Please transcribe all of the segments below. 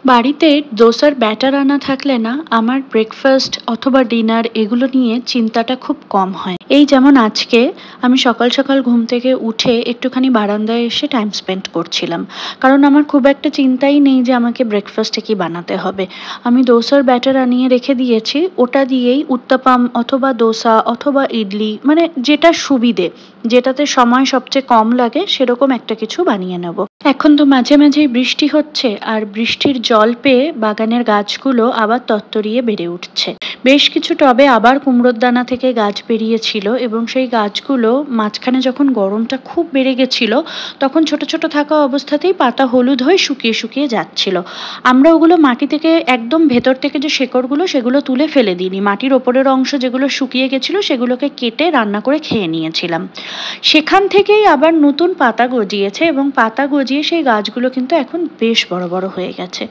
বাড়িতে দোসার ব্যাটার আনা থাকলে না আমার ব্রেকফাস্ট অথবা ডিনার এগুলো নিয়ে চিন্তাটা খুব কম হয়। এই যেমন আজকে আমি সকাল সকাল ঘুম থেকে উঠে একটুখানি বারান্দায় এসে টাইম স্পেন্ড করছিলাম। কারণ আমার খুব একটা চিন্তাই নেই যে আমাকে ব্রেকফাস্টে কি বানাতে হবে। আমি দোসার ব্যাটার আনিয়ে রেখে দিয়েছি, ওটা দিয়েই উত্তাপাম অথবা দোসা অথবা ইডলি মানে যেটা সুবিধে, যেটাতে সময় সবচেয়ে কম লাগে সেরকম একটা কিছু বানিয়ে নেব। এখন তো মাঝে মাঝেই বৃষ্টি হচ্ছে আর বৃষ্টির জল পেয়ে বাগানের গাছগুলো আবার তত্তরিয়ে বেড়ে উঠছে। বেশ কিছু টবে আবার কুমড়োর দানা থেকে গাছ বেরিয়েছিল এবং সেই গাছগুলো মাঝখানে যখন গরমটা খুব বেড়ে গেছিল তখন ছোট ছোট থাকা অবস্থাতেই পাতা হলুদ হয়ে শুকিয়ে শুকিয়ে যাচ্ছিল। আমরা ওগুলো মাটি থেকে একদম ভেতর থেকে যে শেকড়গুলো সেগুলো তুলে ফেলে দিইনি, মাটির ওপরের অংশ যেগুলো শুকিয়ে গেছিল সেগুলোকে কেটে রান্না করে খেয়ে নিয়েছিলাম। সেখান থেকেই আবার নতুন পাতা গজিয়েছে এবং পাতা গজিয়ে সেই গাছগুলো কিন্তু এখন বেশ বড় বড় হয়ে গেছে।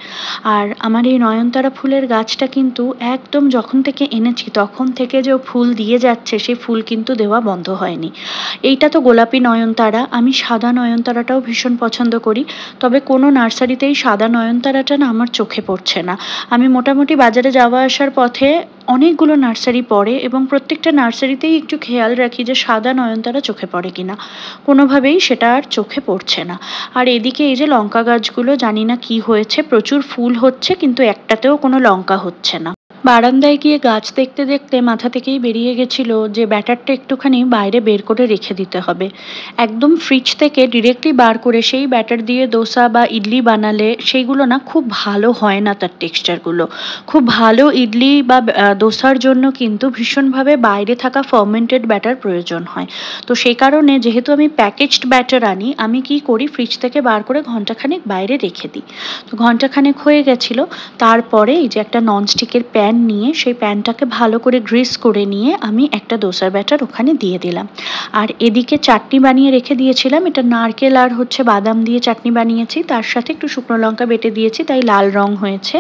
আর আমার এই নয়নতারা ফুলের গাছটা কিন্তু একদম যখন থেকে এনেছি তখন থেকে যে ফুল দিয়ে যাচ্ছে, সেই ফুল কিন্তু দেওয়া বন্ধ হয়নি। এইটা তো গোলাপি নয়নতারা, আমি সাদা নয়নতারাটাও ভীষণ পছন্দ করি। তবে কোনো নার্সারিতেই সাদা নয়নতারাটা না আমার চোখে পড়ছে না। আমি মোটামুটি বাজারে যাওয়া আসার পথে অনেকগুলো নার্সারি পড়ে এবং প্রত্যেকটা নার্সারিতেই একটু খেয়াল রাখি যে সাদা নয়নতারা চোখে পড়ে কিনা। কোনোভাবেই সেটা আর চোখে পড়ছে না। আর এদিকে এই যে লঙ্কা গাছগুলো জানি না কি হয়েছে, প্রচুর ফুল হচ্ছে কিন্তু একটাতেও কোনো লঙ্কা হচ্ছে না। বারান্দায় গিয়ে গাছ দেখতে দেখতে মাথা থেকেই বেরিয়ে গেছিল যে ব্যাটারটা একটুখানি বাইরে বের করে রেখে দিতে হবে। একদম ফ্রিজ থেকে ডিরেক্টলি বার করে সেই ব্যাটার দিয়ে দোসা বা ইডলি বানালে সেইগুলো না খুব ভালো হয় না, তার টেক্সচারগুলো। খুব ভালো ইডলি বা দোসার জন্য কিন্তু ভীষণভাবে বাইরে থাকা ফার্মেন্টেড ব্যাটার প্রয়োজন হয়। তো সেই কারণে যেহেতু আমি প্যাকেজড ব্যাটার আনি, আমি কি করি ফ্রিজ থেকে বার করে ঘন্টাখানেক বাইরে রেখে দিই। তো ঘন্টাখানেক হয়ে গেছিল, তারপরে এই যে একটা ননস্টিকের প্যান নিয়ে সেই প্যানটাকে ভালো করে গ্রিস করে নিয়ে আমি একটা দোসার ব্যাটার ওখানে দিয়ে দিলাম। আর এদিকে চাটনি বানিয়ে রেখে দিয়েছিলাম, এটা নারকেল আর বাদাম দিয়ে চাটনি বানিয়েছি, তার সাথে একটু শুকনো লঙ্কা বেটে দিয়েছি তাই লাল রং হয়েছে।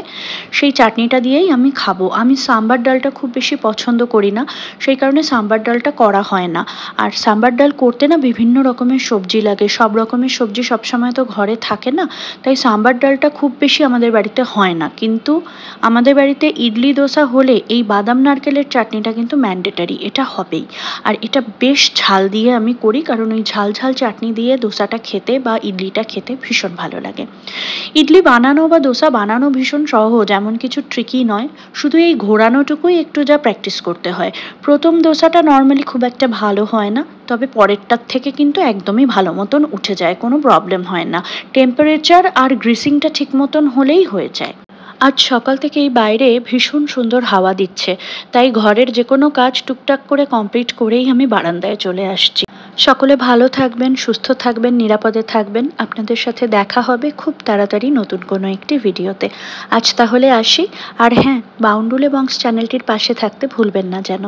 সেই চাটনিটা দিয়েই আমি খাবো। আমি সাম্বার ডালটা খুব বেশি পছন্দ করি না, সেই কারণে সাম্বার ডালটা করা হয় না। আর সাম্বার ডাল করতে না বিভিন্ন রকমের সবজি লাগে, সব রকমের সবজি সবসময় তো ঘরে থাকে না, তাই সাম্বার ডালটা খুব বেশি আমাদের বাড়িতে হয় না। কিন্তু আমাদের বাড়িতে ইডলি দোসা হলে এই বাদাম নারকেলের চাটনিটা কিন্তু ম্যান্ডেটারি, এটা হবেই। আর এটা বেশ ঝাল দিয়ে আমি করি, কারণ ওই ঝাল ঝাল চাটনি দিয়ে দোসাটা খেতে বা ইডলিটা খেতে ভীষণ ভালো লাগে। ইডলি বানানো বা দোসা বানানো ভীষণ সহজ, এমন কিছু ট্রিকি নয়। শুধু এই ঘোরানোটুকুই একটু যা প্র্যাকটিস করতে হয়। প্রথম দোসাটা নর্মালি খুব একটা ভালো হয় না, তবে পরেরটার থেকে কিন্তু একদমই ভালো মতন উঠে যায়, কোনো প্রবলেম হয় না। টেম্পারেচার আর গ্রিসিংটা ঠিক মতন হলেই হয়ে যায়। আজ সকাল থেকেই বাইরে ভীষণ সুন্দর হাওয়া দিচ্ছে, তাই ঘরের যে কোনো কাজ টুকটাক করে কমপ্লিট করেই আমি বারান্দায় চলে আসছি। সকলে ভালো থাকবেন, সুস্থ থাকবেন, নিরাপদে থাকবেন। আপনাদের সাথে দেখা হবে খুব তাড়াতাড়ি নতুন কোনো একটি ভিডিওতে। আজ তাহলে আসি। আর হ্যাঁ, বাউন্ডুলে বংশ চ্যানেলটির পাশে থাকতে ভুলবেন না যেন।